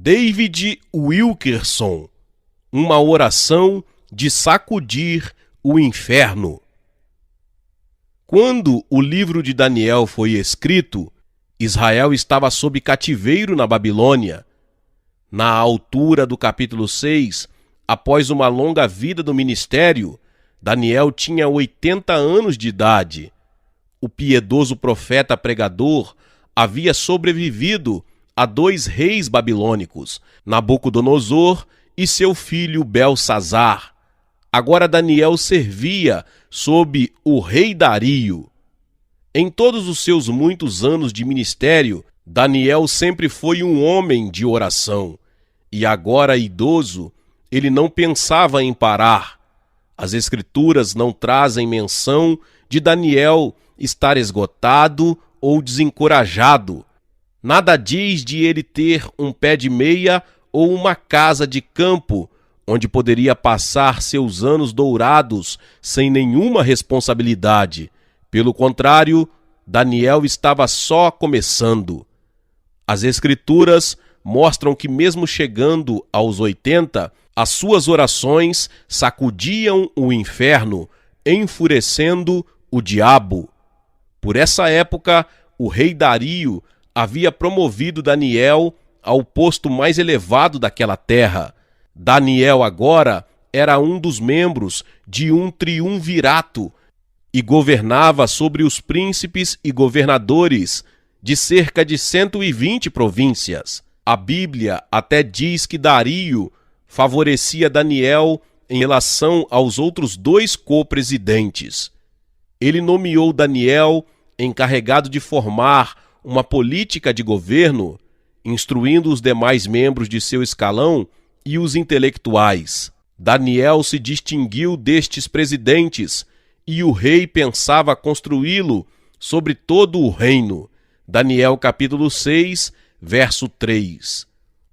David Wilkerson, uma oração de sacudir o inferno. Quando o livro de Daniel foi escrito, Israel estava sob cativeiro na Babilônia. Na altura do capítulo 6, após uma longa vida do ministério, Daniel tinha 80 anos de idade. O piedoso profeta pregador havia sobrevivido a 2 reis babilônicos, Nabucodonosor e seu filho Belsazar. Agora Daniel servia sob o rei Dario. Em todos os seus muitos anos de ministério, Daniel sempre foi um homem de oração. E agora, idoso, ele não pensava em parar. As Escrituras não trazem menção de Daniel estar esgotado ou desencorajado. Nada diz de ele ter um pé de meia ou uma casa de campo, onde poderia passar seus anos dourados sem nenhuma responsabilidade. Pelo contrário, Daniel estava só começando. As Escrituras mostram que mesmo chegando aos 80, as suas orações sacudiam o inferno, enfurecendo o diabo. Por essa época, o rei Dario havia promovido Daniel ao posto mais elevado daquela terra. Daniel agora era um dos membros de um triunvirato e governava sobre os príncipes e governadores de cerca de 120 províncias. A Bíblia até diz que Dario favorecia Daniel em relação aos outros 2 co-presidentes. Ele nomeou Daniel encarregado de formar uma política de governo, instruindo os demais membros de seu escalão e os intelectuais. Daniel se distinguiu destes presidentes e o rei pensava construí-lo sobre todo o reino. Daniel capítulo 6, verso 3.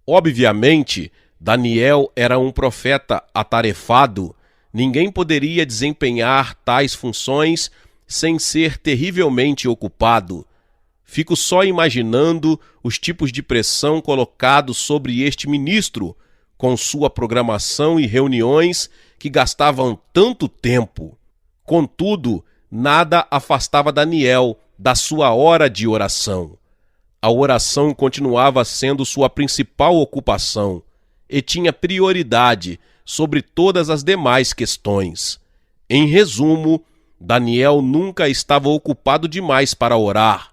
Obviamente, Daniel era um profeta atarefado. Ninguém poderia desempenhar tais funções sem ser terrivelmente ocupado. Fico só imaginando os tipos de pressão colocados sobre este ministro, com sua programação e reuniões que gastavam tanto tempo. Contudo, nada afastava Daniel da sua hora de oração. A oração continuava sendo sua principal ocupação e tinha prioridade sobre todas as demais questões. Em resumo, Daniel nunca estava ocupado demais para orar.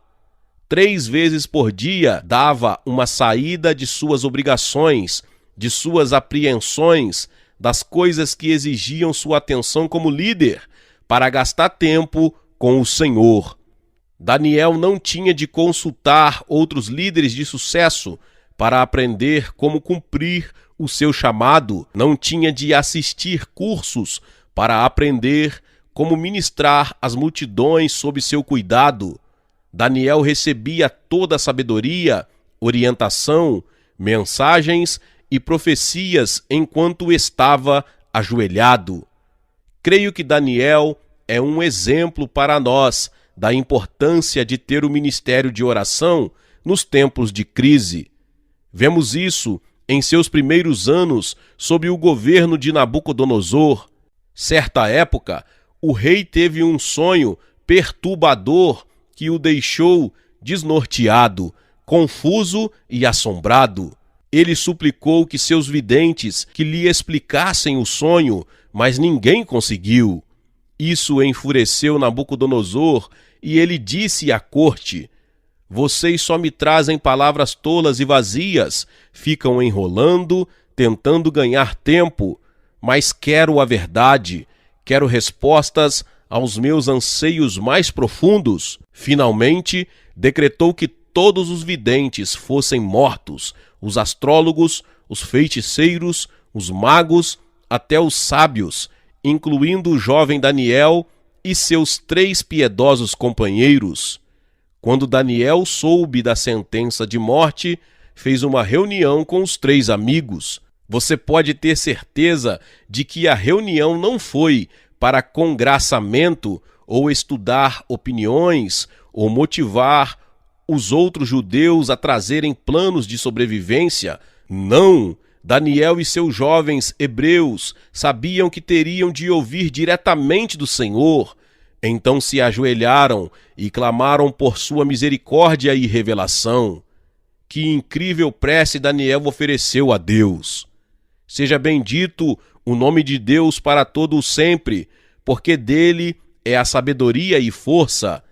3 vezes por dia dava uma saída de suas obrigações, de suas apreensões, das coisas que exigiam sua atenção como líder, para gastar tempo com o Senhor. Daniel não tinha de consultar outros líderes de sucesso para aprender como cumprir o seu chamado, não tinha de assistir cursos para aprender como ministrar as multidões sob seu cuidado. Daniel recebia toda a sabedoria, orientação, mensagens e profecias enquanto estava ajoelhado. Creio que Daniel é um exemplo para nós da importância de ter o ministério de oração nos tempos de crise. Vemos isso em seus primeiros anos sob o governo de Nabucodonosor. Certa época, o rei teve um sonho perturbador que o deixou desnorteado, confuso e assombrado. Ele suplicou que seus videntes que lhe explicassem o sonho, mas ninguém conseguiu. Isso enfureceu Nabucodonosor e ele disse à corte: "Vocês só me trazem palavras tolas e vazias, ficam enrolando, tentando ganhar tempo, mas quero a verdade, quero respostas aos meus anseios mais profundos." Finalmente, decretou que todos os videntes fossem mortos, os astrólogos, os feiticeiros, os magos, até os sábios, incluindo o jovem Daniel e seus 3 piedosos companheiros. Quando Daniel soube da sentença de morte, fez uma reunião com os 3 amigos. Você pode ter certeza de que a reunião não foi para congraçamento ou estudar opiniões ou motivar os outros judeus a trazerem planos de sobrevivência, Não! Daniel e seus jovens hebreus sabiam que teriam de ouvir diretamente do Senhor. Então se ajoelharam e clamaram por sua misericórdia e revelação. Que incrível prece Daniel ofereceu a Deus! Seja bendito o nome de Deus para todo o sempre, porque dele é a sabedoria e força.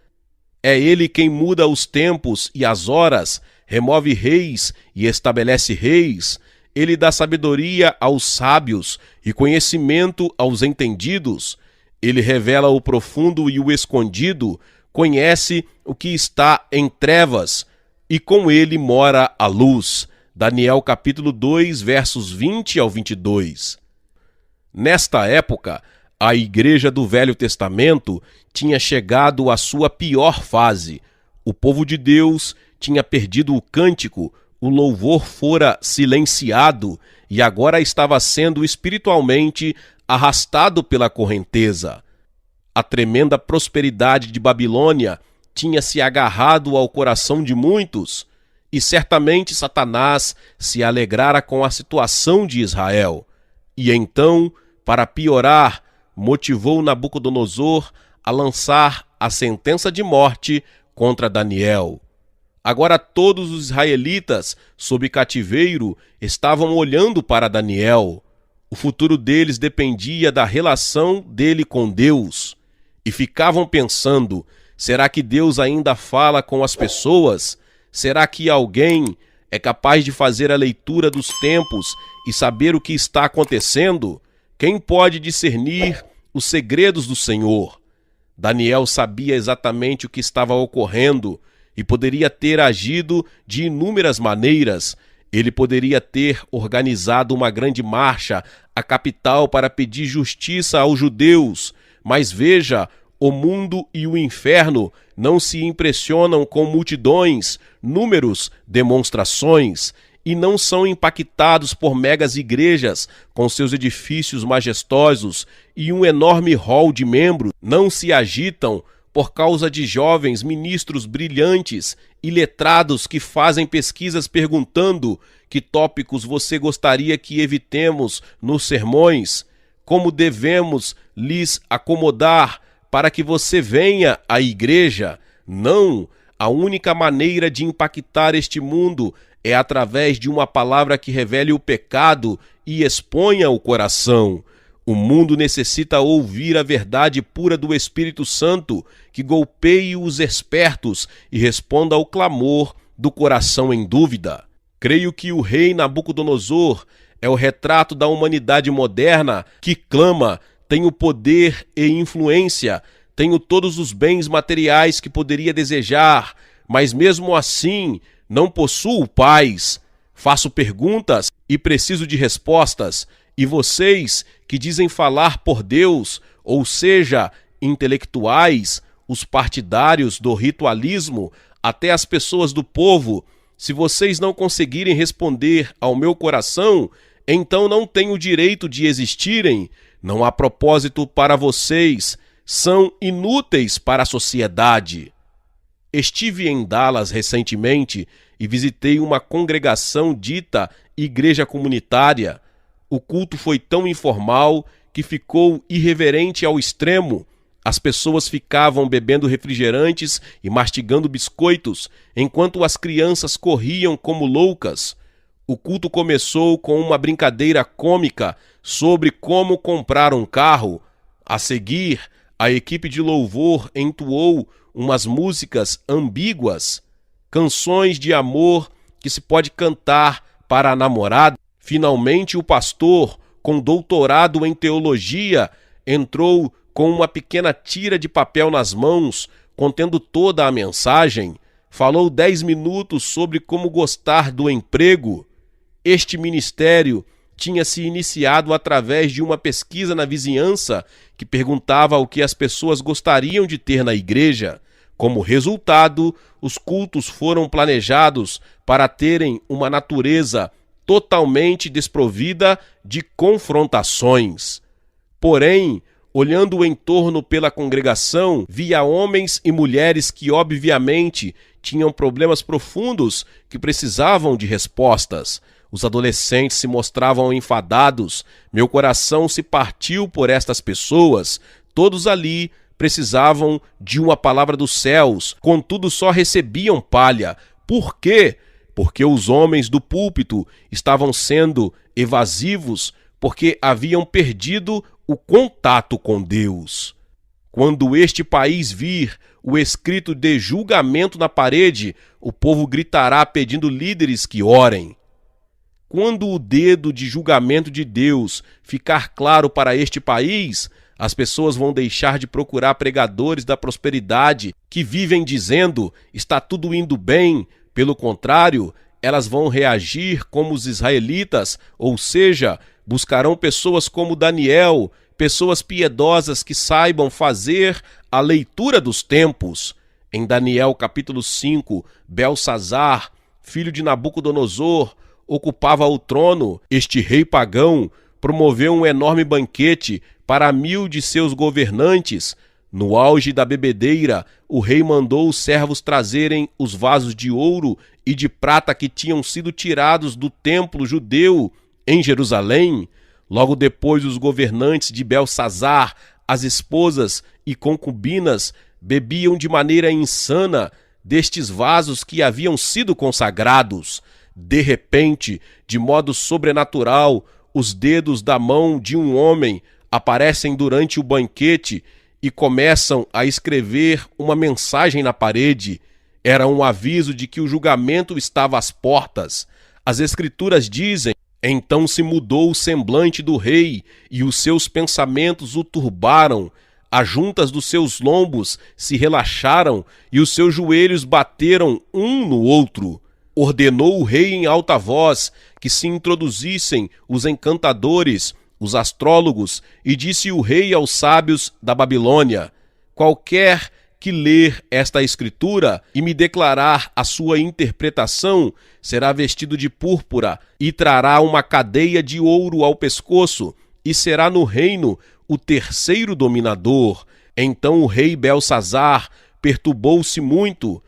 É ele quem muda os tempos e as horas, remove reis e estabelece reis. Ele dá sabedoria aos sábios e conhecimento aos entendidos. Ele revela o profundo e o escondido, conhece o que está em trevas, e com ele mora a luz. Daniel capítulo 2, versos 20 ao 22. Nesta época, a Igreja do Velho Testamento tinha chegado à sua pior fase. O povo de Deus tinha perdido o cântico, o louvor fora silenciado e agora estava sendo espiritualmente arrastado pela correnteza. A tremenda prosperidade de Babilônia tinha se agarrado ao coração de muitos, e certamente Satanás se alegrara com a situação de Israel. E então, para piorar, motivou Nabucodonosor a lançar a sentença de morte contra Daniel. Agora todos os israelitas, sob cativeiro, estavam olhando para Daniel. O futuro deles dependia da relação dele com Deus. E ficavam pensando, será que Deus ainda fala com as pessoas? Será que alguém é capaz de fazer a leitura dos tempos e saber o que está acontecendo? Quem pode discernir os segredos do Senhor? Daniel sabia exatamente o que estava ocorrendo e poderia ter agido de inúmeras maneiras. Ele poderia ter organizado uma grande marcha à capital para pedir justiça aos judeus. Mas veja, o mundo e o inferno não se impressionam com multidões, números, demonstrações, e não são impactados por megas igrejas com seus edifícios majestosos e um enorme hall de membros. Não se agitam por causa de jovens ministros brilhantes e letrados que fazem pesquisas perguntando que tópicos você gostaria que evitemos nos sermões, como devemos lhes acomodar para que você venha à igreja. Não, a única maneira de impactar este mundo é através de uma palavra que revele o pecado e exponha o coração. O mundo necessita ouvir a verdade pura do Espírito Santo, que golpeie os espertos e responda ao clamor do coração em dúvida. Creio que o rei Nabucodonosor é o retrato da humanidade moderna que clama: tenho poder e influência, tenho todos os bens materiais que poderia desejar, mas mesmo assim não possuo paz. Faço perguntas e preciso de respostas. E vocês que dizem falar por Deus, ou seja, intelectuais, os partidários do ritualismo, até as pessoas do povo, se vocês não conseguirem responder ao meu coração, então não têm o direito de existirem. Não há propósito para vocês, são inúteis para a sociedade. Estive em Dallas recentemente e visitei uma congregação dita igreja comunitária. O culto foi tão informal que ficou irreverente ao extremo. As pessoas ficavam bebendo refrigerantes e mastigando biscoitos, enquanto as crianças corriam como loucas. O culto começou com uma brincadeira cômica sobre como comprar um carro. A seguir, a equipe de louvor entoou umas músicas ambíguas, canções de amor que se pode cantar para a namorada. Finalmente, o pastor, com doutorado em teologia, entrou com uma pequena tira de papel nas mãos, contendo toda a mensagem. Falou 10 minutos sobre como gostar do emprego. Este ministério tinha se iniciado através de uma pesquisa na vizinhança que perguntava o que as pessoas gostariam de ter na igreja. Como resultado, os cultos foram planejados para terem uma natureza totalmente desprovida de confrontações. Porém, olhando o entorno pela congregação, via homens e mulheres que obviamente tinham problemas profundos que precisavam de respostas. Os adolescentes se mostravam enfadados. Meu coração se partiu por estas pessoas. Todos ali precisavam de uma palavra dos céus, contudo só recebiam palha. Por quê? Porque os homens do púlpito estavam sendo evasivos, porque haviam perdido o contato com Deus. Quando este país vir o escrito de julgamento na parede, o povo gritará pedindo líderes que orem. Quando o dedo de julgamento de Deus ficar claro para este país, as pessoas vão deixar de procurar pregadores da prosperidade que vivem dizendo está tudo indo bem. Pelo contrário, elas vão reagir como os israelitas, ou seja, buscarão pessoas como Daniel, pessoas piedosas que saibam fazer a leitura dos tempos. Em Daniel capítulo 5, Belsazar, filho de Nabucodonosor, ocupava o trono. Este rei pagão promoveu um enorme banquete para 1000 de seus governantes. No auge da bebedeira, o rei mandou os servos trazerem os vasos de ouro e de prata que tinham sido tirados do templo judeu em Jerusalém. Logo depois, os governantes de Belsazar, as esposas e concubinas, bebiam de maneira insana destes vasos que haviam sido consagrados. De repente, de modo sobrenatural, os dedos da mão de um homem aparecem durante o banquete e começam a escrever uma mensagem na parede. Era um aviso de que o julgamento estava às portas. As escrituras dizem: então se mudou o semblante do rei e os seus pensamentos o turbaram. As juntas dos seus lombos se relaxaram e os seus joelhos bateram um no outro. Ordenou o rei em alta voz que se introduzissem os encantadores, os astrólogos, e disse o rei aos sábios da Babilônia: qualquer que ler esta escritura e me declarar a sua interpretação será vestido de púrpura e trará uma cadeia de ouro ao pescoço e será no reino o terceiro dominador. Então o rei Belsazar perturbou-se muito.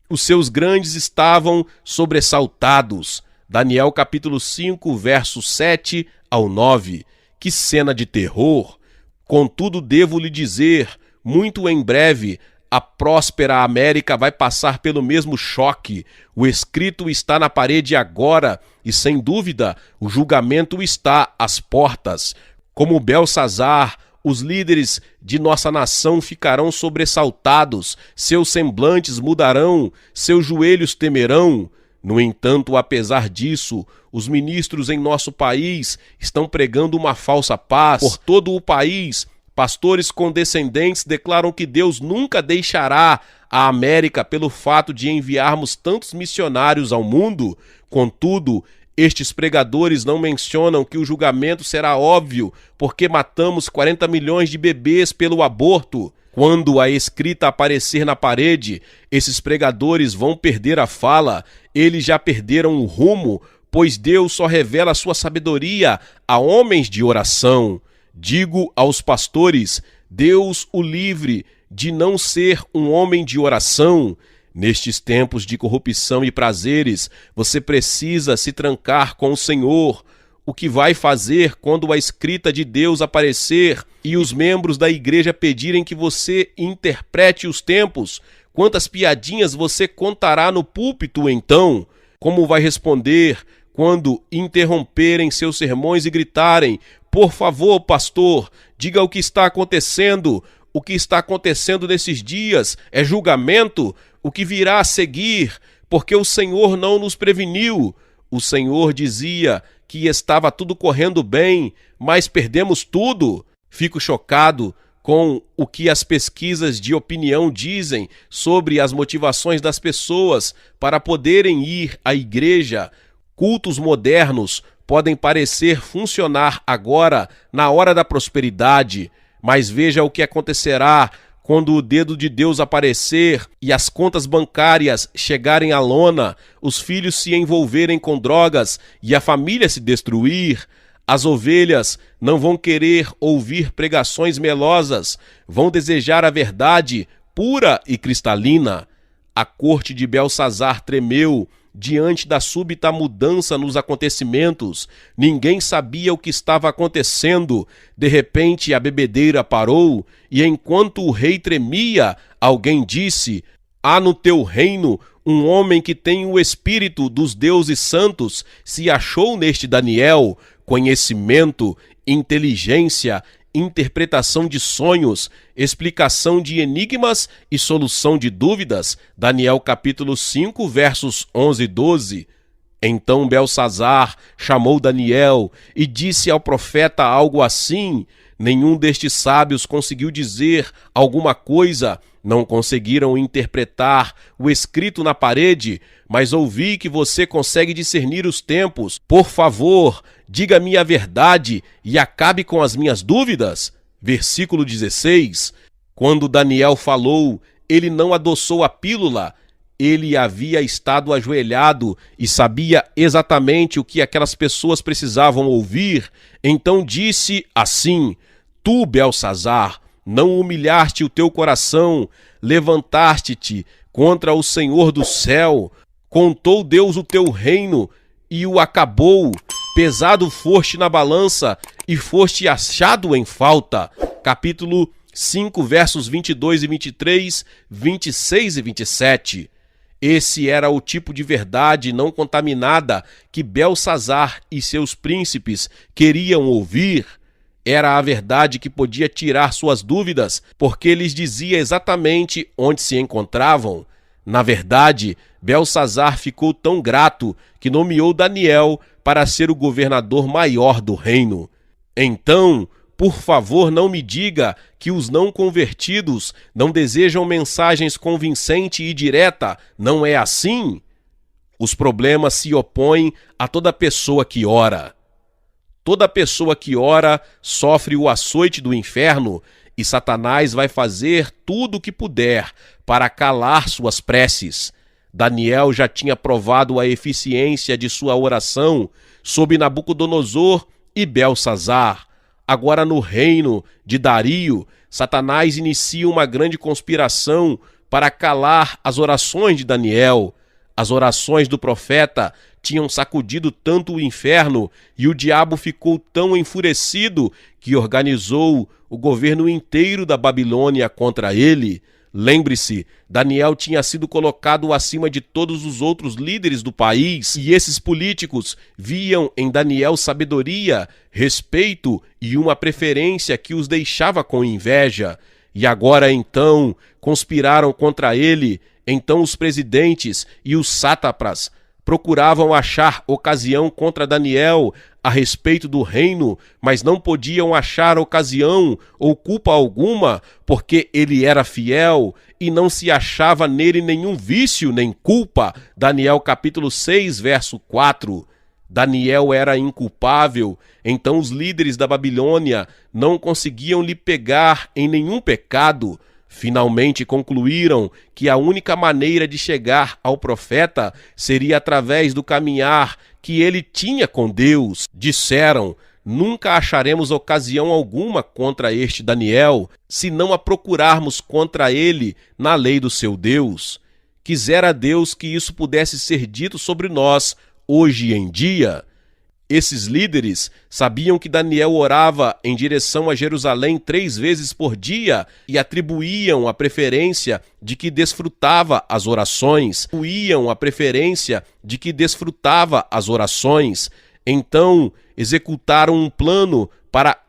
Os seus grandes estavam sobressaltados. Daniel capítulo 5, versos 7 ao 9. Que cena de terror! Contudo, devo lhe dizer, muito em breve, a próspera América vai passar pelo mesmo choque. O escrito está na parede agora e, sem dúvida, o julgamento está às portas. Como Belsazar, os líderes de nossa nação ficarão sobressaltados, seus semblantes mudarão, seus joelhos temerão. No entanto, apesar disso, os ministros em nosso país estão pregando uma falsa paz. Por todo o país, pastores condescendentes declaram que Deus nunca deixará a América pelo fato de enviarmos tantos missionários ao mundo. Contudo, estes pregadores não mencionam que o julgamento será óbvio, porque matamos 40 milhões de bebês pelo aborto. Quando a escrita aparecer na parede, esses pregadores vão perder a fala. Eles já perderam o rumo, pois Deus só revela sua sabedoria a homens de oração. Digo aos pastores: Deus o livre de não ser um homem de oração. Nestes tempos de corrupção e prazeres, você precisa se trancar com o Senhor. O que vai fazer quando a escrita de Deus aparecer e os membros da igreja pedirem que você interprete os tempos? Quantas piadinhas você contará no púlpito então? Como vai responder quando interromperem seus sermões e gritarem: por favor, pastor, diga o que está acontecendo? O que está acontecendo nesses dias é julgamento? O que virá a seguir? Porque o Senhor não nos preveniu. O Senhor dizia que estava tudo correndo bem, mas perdemos tudo. Fico chocado com o que as pesquisas de opinião dizem sobre as motivações das pessoas para poderem ir à igreja. Cultos modernos podem parecer funcionar agora na hora da prosperidade, mas veja o que acontecerá quando o dedo de Deus aparecer e as contas bancárias chegarem à lona, os filhos se envolverem com drogas e a família se destruir. As ovelhas não vão querer ouvir pregações melosas, vão desejar a verdade pura e cristalina. A corte de Belsazar tremeu diante da súbita mudança nos acontecimentos. Ninguém sabia o que estava acontecendo. De repente a bebedeira parou, e enquanto o rei tremia, alguém disse: há no teu reino um homem que tem o espírito dos deuses santos. Se achou neste Daniel conhecimento, inteligência, interpretação de sonhos, explicação de enigmas e solução de dúvidas. Daniel capítulo 5, versos 11 e 12. Então Beltsazar chamou Daniel e disse ao profeta algo assim: nenhum destes sábios conseguiu dizer alguma coisa, não conseguiram interpretar o escrito na parede, mas ouvi que você consegue discernir os tempos. Por favor, diga-me a verdade e acabe com as minhas dúvidas. Versículo 16. Quando Daniel falou, ele não adoçou a pílula. Ele havia estado ajoelhado e sabia exatamente o que aquelas pessoas precisavam ouvir. Então disse assim: tu, Beltsazar, não humilhaste o teu coração, levantaste-te contra o Senhor do céu, contou Deus o teu reino e o acabou. Pesado foste na balança e foste achado em falta. Capítulo 5, versos 22 e 23, 26 e 27. Esse era o tipo de verdade não contaminada que Beltsazar e seus príncipes queriam ouvir. Era a verdade que podia tirar suas dúvidas, porque lhes dizia exatamente onde se encontravam. Na verdade, Beltsazar ficou tão grato que nomeou Daniel para ser o governador maior do reino. Então, por favor, não me diga que os não convertidos não desejam mensagens convincente e direta. Não é assim? Os problemas se opõem a toda pessoa que ora. Toda pessoa que ora sofre o açoite do inferno, e Satanás vai fazer tudo o que puder para calar suas preces. Daniel já tinha provado a eficiência de sua oração sob Nabucodonosor e Beltsazar. Agora, no reino de Dario, Satanás inicia uma grande conspiração para calar as orações de Daniel. As orações do profeta tinham sacudido tanto o inferno e o diabo ficou tão enfurecido que organizou o governo inteiro da Babilônia contra ele. Lembre-se, Daniel tinha sido colocado acima de todos os outros líderes do país, e esses políticos viam em Daniel sabedoria, respeito e uma preferência que os deixava com inveja. E agora então conspiraram contra ele. Então os presidentes e os sátrapas procuravam achar ocasião contra Daniel a respeito do reino, mas não podiam achar ocasião ou culpa alguma, porque ele era fiel e não se achava nele nenhum vício nem culpa. Daniel capítulo 6, verso 4. Daniel era inculpável, então os líderes da Babilônia não conseguiam lhe pegar em nenhum pecado. Finalmente concluíram que a única maneira de chegar ao profeta seria através do caminhar que ele tinha com Deus. Disseram: nunca acharemos ocasião alguma contra este Daniel, se não a procurarmos contra ele na lei do seu Deus. Quisera Deus que isso pudesse ser dito sobre nós hoje em dia. Esses líderes sabiam que Daniel orava em direção a Jerusalém 3 vezes por dia e atribuíam a preferência de que desfrutava as orações. Então executaram um plano para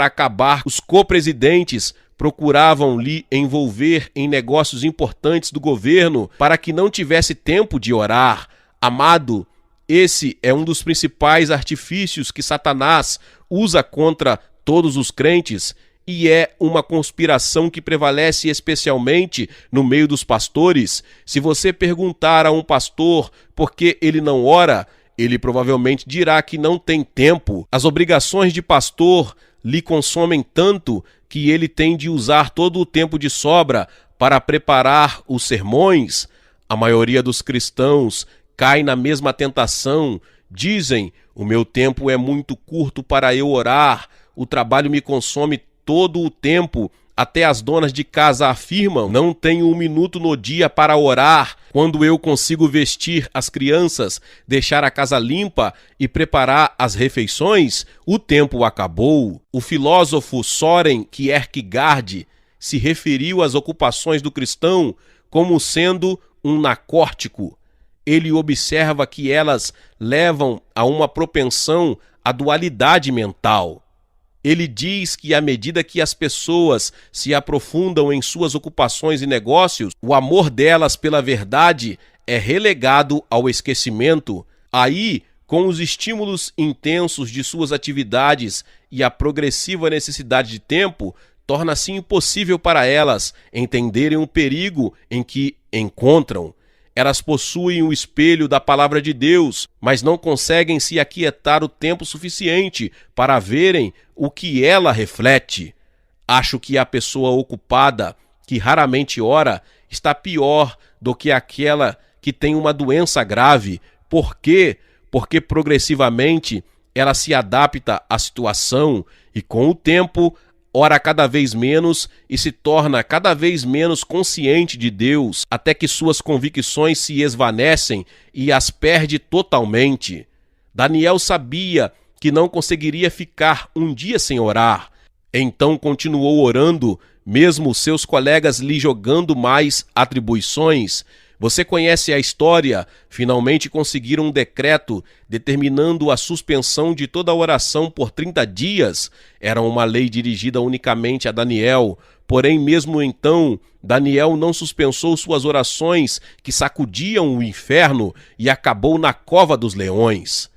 acabar. Os co-presidentes procuravam lhe envolver em negócios importantes do governo para que não tivesse tempo de orar. Amado, esse é um dos principais artifícios que Satanás usa contra todos os crentes, e é uma conspiração que prevalece especialmente no meio dos pastores. Se você perguntar a um pastor por que ele não ora, ele provavelmente dirá que não tem tempo. As obrigações de pastor lhe consomem tanto que ele tem de usar todo o tempo de sobra para preparar os sermões. A maioria dos cristãos cai na mesma tentação. Dizem: o meu tempo é muito curto para eu orar, o trabalho me consome todo o tempo, até as donas de casa afirmam: não tenho um minuto no dia para orar, quando eu consigo vestir as crianças, deixar a casa limpa e preparar as refeições, o tempo acabou. O filósofo Søren Kierkegaard se referiu às ocupações do cristão como sendo um narcótico. Ele observa que elas levam a uma propensão à dualidade mental. Ele diz que à medida que as pessoas se aprofundam em suas ocupações e negócios, o amor delas pela verdade é relegado ao esquecimento. Aí, com os estímulos intensos de suas atividades e a progressiva necessidade de tempo, torna-se impossível para elas entenderem o perigo em que encontram. Elas possuem o espelho da palavra de Deus, mas não conseguem se aquietar o tempo suficiente para verem o que ela reflete. Acho que a pessoa ocupada, que raramente ora, está pior do que aquela que tem uma doença grave. Por quê? Porque progressivamente ela se adapta à situação e, com o tempo, ora cada vez menos e se torna cada vez menos consciente de Deus, até que suas convicções se esvanecem e as perde totalmente. Daniel sabia que não conseguiria ficar um dia sem orar. Então continuou orando, mesmo seus colegas lhe jogando mais atribuições. Você conhece a história? Finalmente conseguiram um decreto determinando a suspensão de toda a oração por 30 dias. Era uma lei dirigida unicamente a Daniel. Porém, mesmo então, Daniel não suspensou suas orações que sacudiam o inferno e acabou na cova dos leões.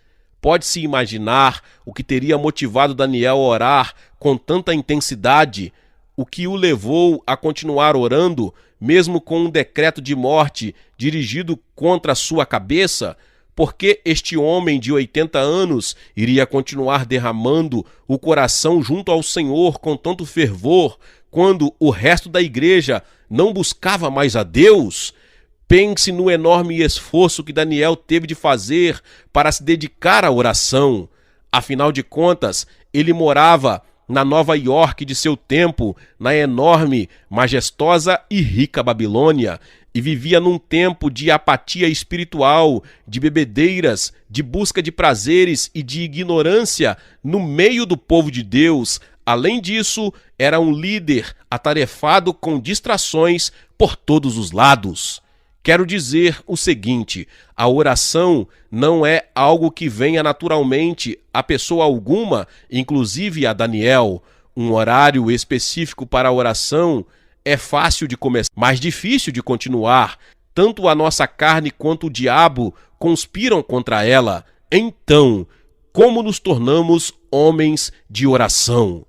Pode-se imaginar o que teria motivado Daniel a orar com tanta intensidade, o que o levou a continuar orando, mesmo com um decreto de morte dirigido contra sua cabeça? Porque este homem de 80 anos iria continuar derramando o coração junto ao Senhor com tanto fervor, quando o resto da igreja não buscava mais a Deus? Pense no enorme esforço que Daniel teve de fazer para se dedicar à oração. Afinal de contas, ele morava na Nova York de seu tempo, na enorme, majestosa e rica Babilônia, e vivia num tempo de apatia espiritual, de bebedeiras, de busca de prazeres e de ignorância no meio do povo de Deus. Além disso, era um líder atarefado com distrações por todos os lados. Quero dizer o seguinte: a oração não é algo que venha naturalmente a pessoa alguma, inclusive a Daniel. Um horário específico para a oração é fácil de começar, mas difícil de continuar. Tanto a nossa carne quanto o diabo conspiram contra ela. Então, como nos tornamos homens de oração?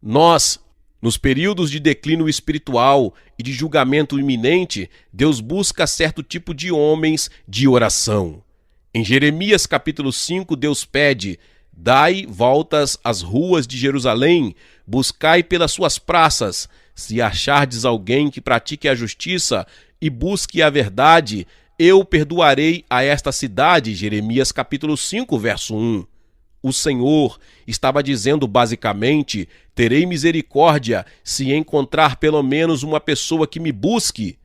Nós, nos períodos de declínio espiritual e de julgamento iminente, Deus busca certo tipo de homens de oração. Em Jeremias capítulo 5, Deus pede: dai voltas às ruas de Jerusalém, buscai pelas suas praças, se achardes alguém que pratique a justiça e busque a verdade, eu perdoarei a esta cidade. Jeremias capítulo 5, verso 1. O Senhor estava dizendo basicamente: terei misericórdia se encontrar pelo menos uma pessoa que me busque.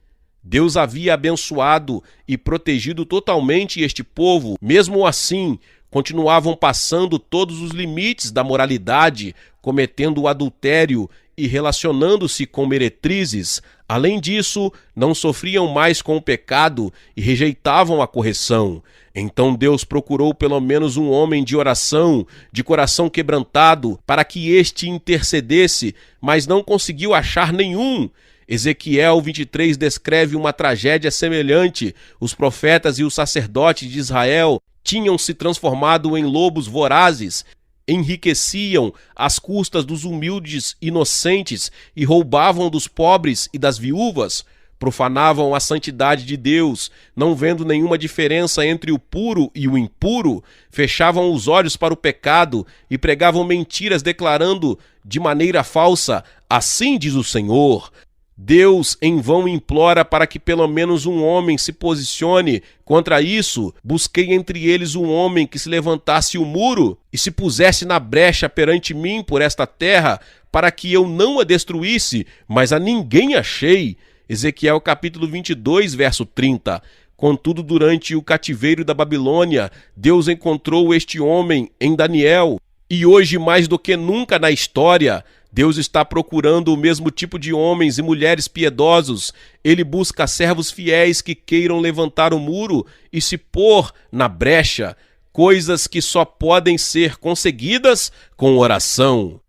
Deus havia abençoado e protegido totalmente este povo. Mesmo assim, continuavam passando todos os limites da moralidade, cometendo o adultério e relacionando-se com meretrizes. Além disso, não sofriam mais com o pecado e rejeitavam a correção. Então Deus procurou pelo menos um homem de oração, de coração quebrantado, para que este intercedesse, mas não conseguiu achar nenhum. Ezequiel 23 descreve uma tragédia semelhante. Os profetas e os sacerdotes de Israel tinham se transformado em lobos vorazes, enriqueciam às custas dos humildes inocentes e roubavam dos pobres e das viúvas. Profanavam a santidade de Deus, não vendo nenhuma diferença entre o puro e o impuro, fechavam os olhos para o pecado e pregavam mentiras declarando de maneira falsa: assim diz o Senhor. Deus em vão implora para que pelo menos um homem se posicione contra isso. Busquei entre eles um homem que se levantasse o muro e se pusesse na brecha perante mim por esta terra, para que eu não a destruísse, mas a ninguém achei. Ezequiel capítulo 22, verso 30. Contudo, durante o cativeiro da Babilônia, Deus encontrou este homem em Daniel. E hoje, mais do que nunca na história, Deus está procurando o mesmo tipo de homens e mulheres piedosos. Ele busca servos fiéis que queiram levantar o muro e se pôr na brecha, coisas que só podem ser conseguidas com oração.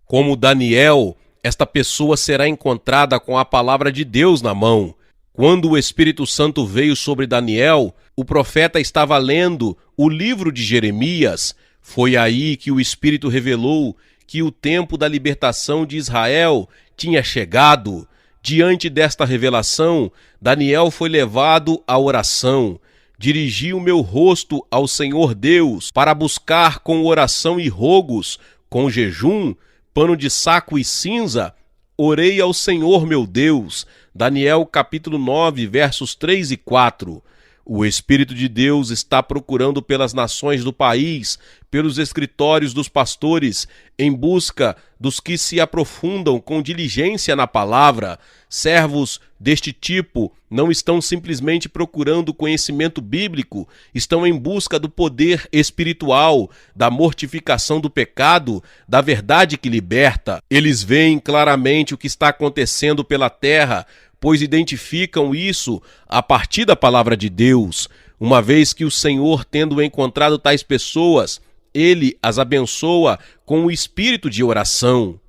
Como Daniel, esta pessoa será encontrada com a palavra de Deus na mão. Quando o Espírito Santo veio sobre Daniel, o profeta estava lendo o livro de Jeremias. Foi aí que o Espírito revelou que o tempo da libertação de Israel tinha chegado. Diante desta revelação, Daniel foi levado à oração. Dirigi o meu rosto ao Senhor Deus para buscar com oração e rogos, com jejum, pano de saco e cinza, orei ao Senhor meu Deus. Daniel capítulo 9, versos 3 e 4. O Espírito de Deus está procurando pelas nações do país, pelos escritórios dos pastores, em busca dos que se aprofundam com diligência na palavra. Servos deste tipo não estão simplesmente procurando conhecimento bíblico, estão em busca do poder espiritual, da mortificação do pecado, da verdade que liberta. Eles veem claramente o que está acontecendo pela terra, pois identificam isso a partir da palavra de Deus. Uma vez que o Senhor, tendo encontrado tais pessoas, ele as abençoa com o espírito de oração.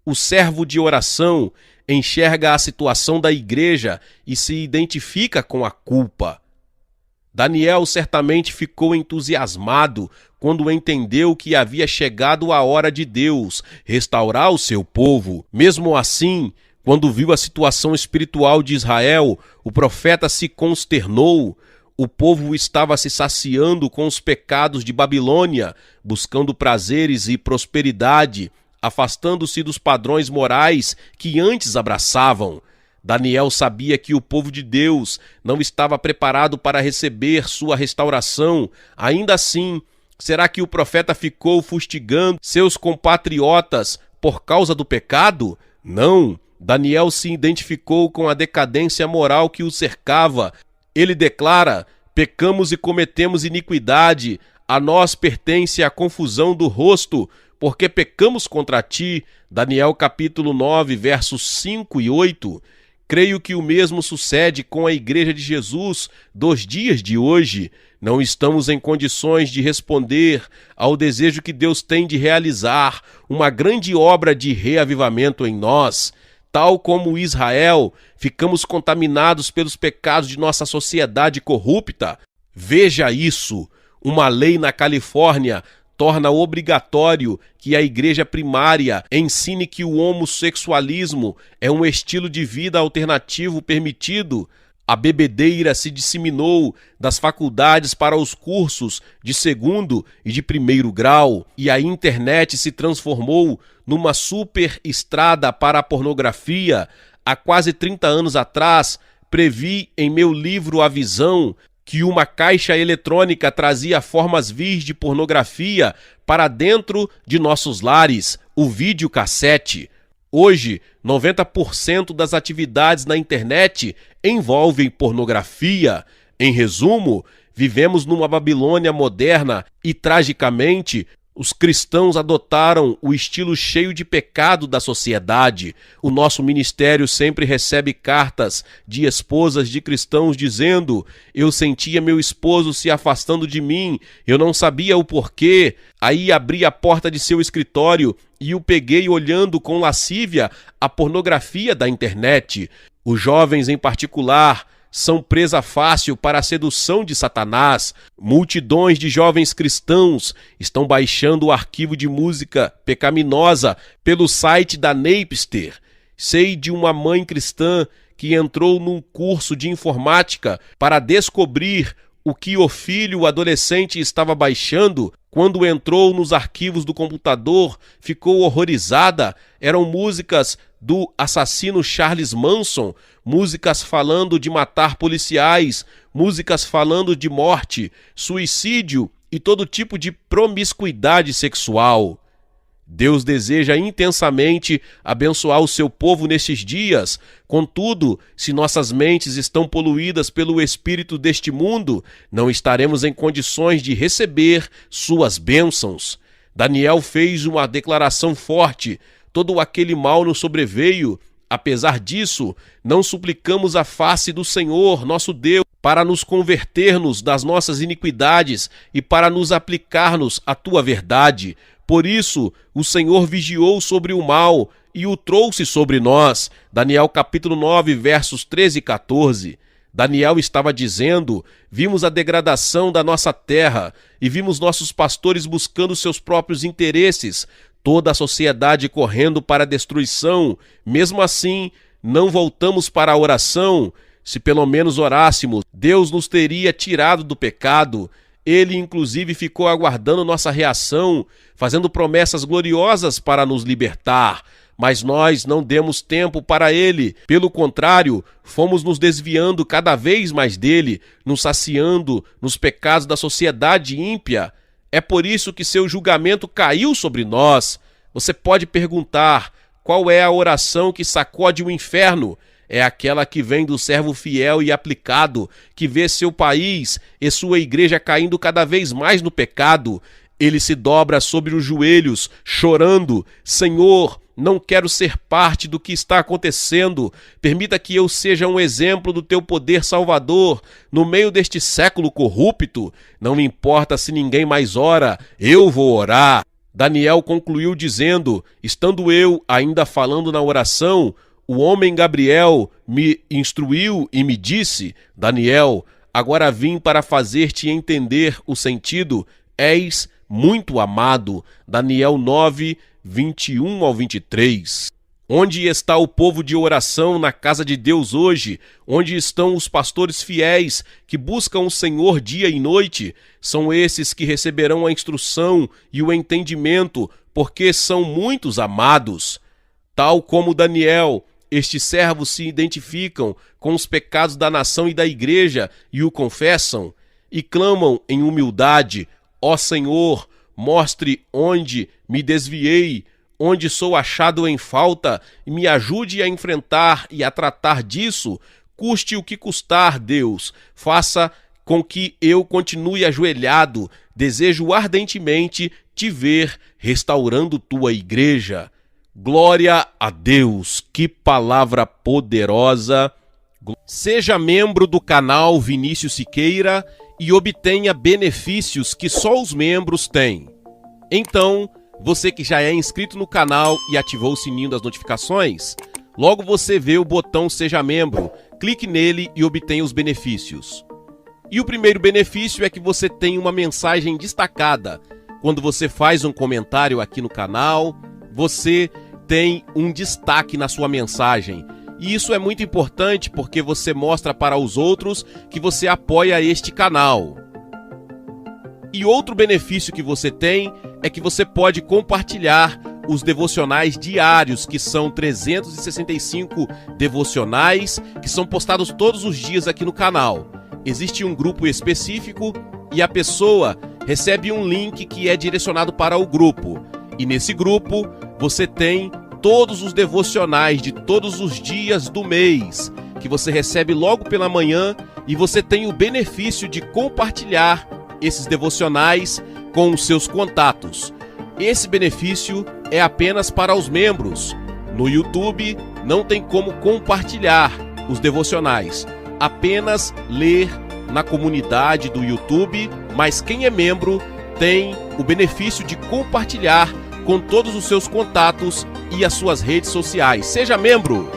O servo de oração enxerga a situação da igreja e se identifica com a culpa. Daniel certamente ficou entusiasmado quando entendeu que havia chegado a hora de Deus restaurar o seu povo. Mesmo assim, quando viu a situação espiritual de Israel, o profeta se consternou. O povo estava se saciando com os pecados de Babilônia, buscando prazeres e prosperidade, afastando-se dos padrões morais que antes abraçavam. Daniel sabia que o povo de Deus não estava preparado para receber sua restauração. Ainda assim, será que o profeta ficou fustigando seus compatriotas por causa do pecado? Não. Daniel se identificou com a decadência moral que o cercava. Ele declara: pecamos e cometemos iniquidade, a nós pertence a confusão do rosto, porque pecamos contra ti. Daniel capítulo 9, versos 5 e 8. Creio que o mesmo sucede com a Igreja de Jesus dos dias de hoje. Não estamos em condições de responder ao desejo que Deus tem de realizar uma grande obra de reavivamento em nós. Tal como Israel, ficamos contaminados pelos pecados de nossa sociedade corrupta. Veja isso: uma lei na Califórnia torna obrigatório que a igreja primária ensine que o homossexualismo é um estilo de vida alternativo permitido. A bebedeira se disseminou das faculdades para os cursos de segundo e de primeiro grau, e a internet se transformou numa super estrada para a pornografia. Há quase 30 anos atrás, previ em meu livro A Visão que uma caixa eletrônica trazia formas vis de pornografia para dentro de nossos lares, o videocassete. Hoje, 90% das atividades na internet envolvem pornografia. Em resumo, vivemos numa Babilônia moderna e, tragicamente, os cristãos adotaram o estilo cheio de pecado da sociedade. O nosso ministério sempre recebe cartas de esposas de cristãos dizendo: eu sentia meu esposo se afastando de mim, eu não sabia o porquê. Aí abri a porta de seu escritório e o peguei olhando com lascívia a pornografia da internet. Os jovens, em particular, são presa fácil para a sedução de Satanás. Multidões de jovens cristãos estão baixando o arquivo de música pecaminosa pelo site da Napster. Sei de uma mãe cristã que entrou num curso de informática para descobrir o que o filho, o adolescente, estava baixando, quando entrou nos arquivos do computador, ficou horrorizada. Eram músicas do assassino Charles Manson, músicas falando de matar policiais, músicas falando de morte, suicídio e todo tipo de promiscuidade sexual. Deus deseja intensamente abençoar o seu povo nestes dias. Contudo, se nossas mentes estão poluídas pelo espírito deste mundo, não estaremos em condições de receber suas bênçãos. Daniel fez uma declaração forte: todo aquele mal nos sobreveio. Apesar disso, não suplicamos a face do Senhor, nosso Deus, para nos converter-nos das nossas iniquidades e para nos aplicar-nos à tua verdade. Por isso, o Senhor vigiou sobre o mal e o trouxe sobre nós. Daniel capítulo 9, versos 13 e 14. Daniel estava dizendo: vimos a degradação da nossa terra e vimos nossos pastores buscando seus próprios interesses, toda a sociedade correndo para a destruição. Mesmo assim, não voltamos para a oração. Se pelo menos orássemos, Deus nos teria tirado do pecado. Ele, inclusive, ficou aguardando nossa reação, fazendo promessas gloriosas para nos libertar. Mas nós não demos tempo para ele. Pelo contrário, fomos nos desviando cada vez mais dele, nos saciando nos pecados da sociedade ímpia. É por isso que seu julgamento caiu sobre nós. Você pode perguntar: qual é a oração que sacode o inferno? É aquela que vem do servo fiel e aplicado, que vê seu país e sua igreja caindo cada vez mais no pecado. Ele se dobra sobre os joelhos, chorando: Senhor, não quero ser parte do que está acontecendo. Permita que eu seja um exemplo do teu poder salvador no meio deste século corrupto. Não me importa se ninguém mais ora, eu vou orar. Daniel concluiu dizendo: estando eu ainda falando na oração, o homem Gabriel me instruiu e me disse: Daniel, agora vim para fazer-te entender o sentido. És muito amado. Daniel 9, 21 ao 23. Onde está o povo de oração na casa de Deus hoje? Onde estão os pastores fiéis que buscam o Senhor dia e noite? São esses que receberão a instrução e o entendimento, porque são muitos amados. Tal como Daniel, estes servos se identificam com os pecados da nação e da igreja e o confessam, e clamam em humildade: ó Senhor, mostre onde me desviei, onde sou achado em falta, e me ajude a enfrentar e a tratar disso, custe o que custar, Deus. Faça com que eu continue ajoelhado. Desejo ardentemente te ver restaurando tua igreja. Glória a Deus, que palavra poderosa. Seja membro do canal Vinícius Siqueira e obtenha benefícios que só os membros têm. Então, você que já é inscrito no canal e ativou o sininho das notificações, logo você vê o botão Seja Membro, clique nele e obtenha os benefícios. E o primeiro benefício é que você tem uma mensagem destacada. Quando você faz um comentário aqui no canal, você tem um destaque na sua mensagem. E isso é muito importante porque você mostra para os outros que você apoia este canal. E outro benefício que você tem é que você pode compartilhar os devocionais diários, que são 365 devocionais, que são postados todos os dias aqui no canal. Existe um grupo específico e a pessoa recebe um link que é direcionado para o grupo. E nesse grupo você tem todos os devocionais de todos os dias do mês, que você recebe logo pela manhã, e você tem o benefício de compartilhar esses devocionais com os seus contatos. Esse benefício é apenas para os membros. No YouTube não tem como compartilhar os devocionais, apenas ler na comunidade do YouTube, mas quem é membro tem o benefício de compartilhar com todos os seus contatos e as suas redes sociais. Seja membro!